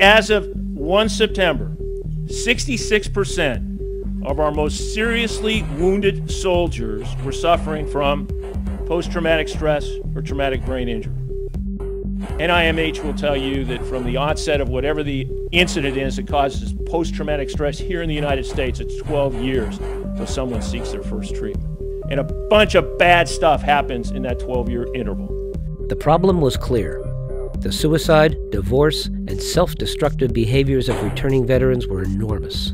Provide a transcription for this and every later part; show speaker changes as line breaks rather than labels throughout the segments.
as of 1 September, 66% of our most seriously wounded soldiers were suffering from post-traumatic stress or traumatic brain injury. NIMH will tell you that from the onset of whatever the incident is that causes post-traumatic stress here in the United States, it's 12 years till someone seeks their first treatment. And a bunch of bad stuff happens in that 12-year interval.
The problem was clear. The suicide, divorce, and self-destructive behaviors of returning veterans were enormous.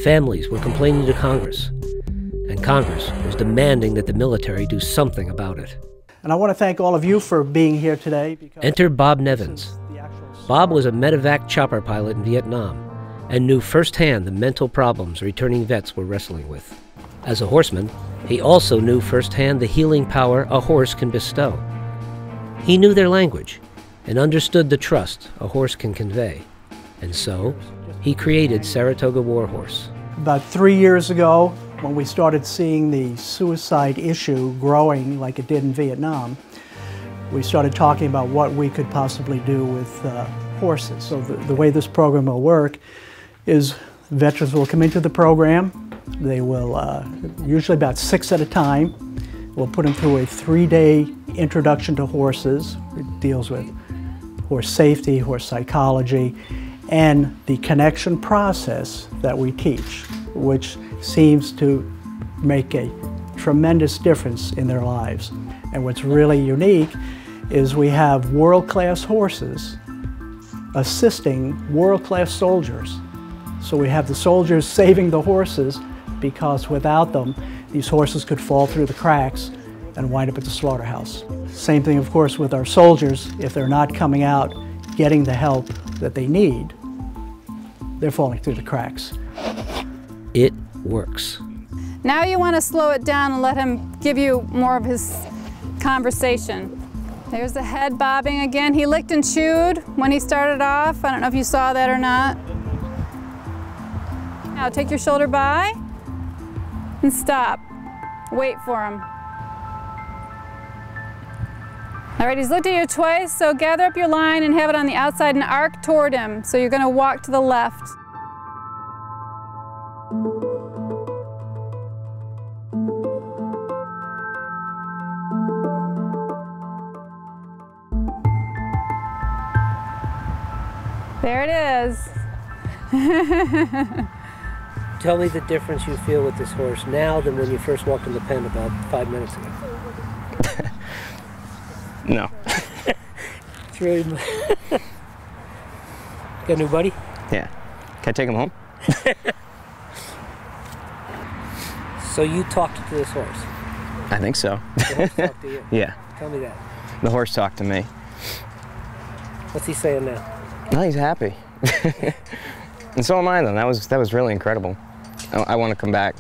Families were complaining to Congress, and Congress was demanding that the military do something about it.
And I want to thank all of you for being here today.
Enter Bob Nevins. Bob was a medevac chopper pilot in Vietnam and knew firsthand the mental problems returning vets were wrestling with. As a horseman, he also knew firsthand the healing power a horse can bestow. He knew their language and understood the trust a horse can convey. And so, he created Saratoga Warhorse.
About 3 years ago, when we started seeing the suicide issue growing like it did in Vietnam, we started talking about what we could possibly do with horses. So the way this program will work is veterans will come into the program. They will, usually about 6 at a time, we'll put them through a 3-day introduction to horses. It deals with horse safety, horse psychology, and the connection process that we teach, which seems to make a tremendous difference in their lives. And what's really unique is we have world-class horses assisting world-class soldiers. So we have the soldiers saving the horses because without them, these horses could fall through the cracks and wind up at the slaughterhouse. Same thing, of course, with our soldiers. If they're not coming out getting the help that they need, they're falling through the cracks.
It works.
Now you want to slow it down and let him give you more of his conversation. There's the head bobbing again. He licked and chewed when he started off. I don't know if you saw that or not. Now take your shoulder by and stop. Wait for him. All right, he's looked at you twice, so gather up your line and have it on the outside and arc toward him. So you're going to walk to the left. There it is.
Tell me the difference you feel with this horse now than when you first walked in the pen about 5 minutes ago.
No.
It's really... Got a new buddy?
Yeah. Can I take him home?
So you talked to this horse?
I think so.
The horse talked to you?
Yeah.
Tell me that.
The horse talked to me.
What's he saying now?
No, he's happy. And so am I, though. That was really incredible. I want to come back.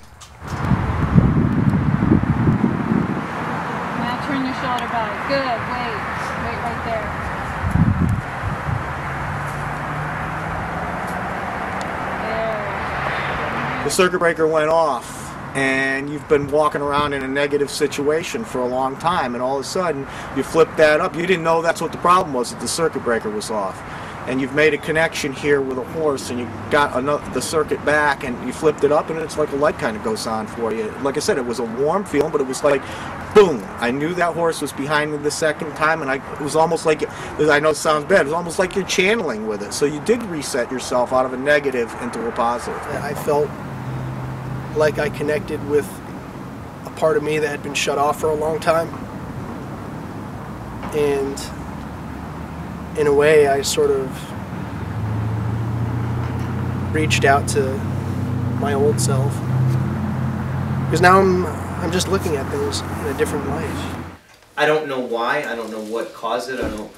Now turn your shoulder back. Good. Wait. Wait right there. There.
The circuit breaker went off, and you've been walking around in a negative situation for a long time, and all of a sudden you flip that up. You didn't know that's what the problem was, that the circuit breaker was off. And you've made a connection here with a horse, and you got the circuit back, and you flipped it up, and it's like a light kind of goes on for you. Like I said, it was a warm feeling, but it was like, boom. I knew that horse was behind me the second time, and it was almost like, I know it sounds bad, it was almost like you're channeling with it. So you did reset yourself out of a negative into a positive.
I felt like I connected with a part of me that had been shut off for a long time. And in a way, I sort of reached out to my old self. Because now I'm just looking at things in a different light.
I don't know why, I don't know what caused it, I don't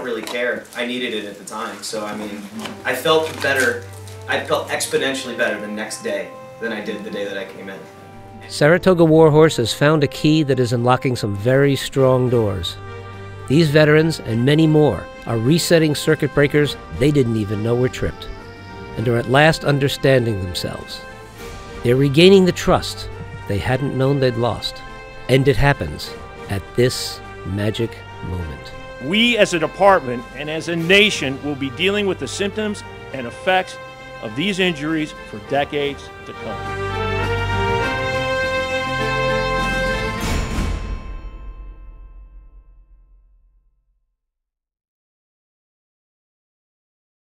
really care. I needed it at the time, so I mean, I felt better, I felt exponentially better the next day than I did the day that I came in.
Saratoga Warhorse has found a key that is unlocking some very strong doors. These veterans and many more are resetting circuit breakers they didn't even know were tripped, and are at last understanding themselves. They're regaining the trust they hadn't known they'd lost. And it happens at this magic moment.
We as a department and as a nation will be dealing with the symptoms and effects of these injuries for decades to come.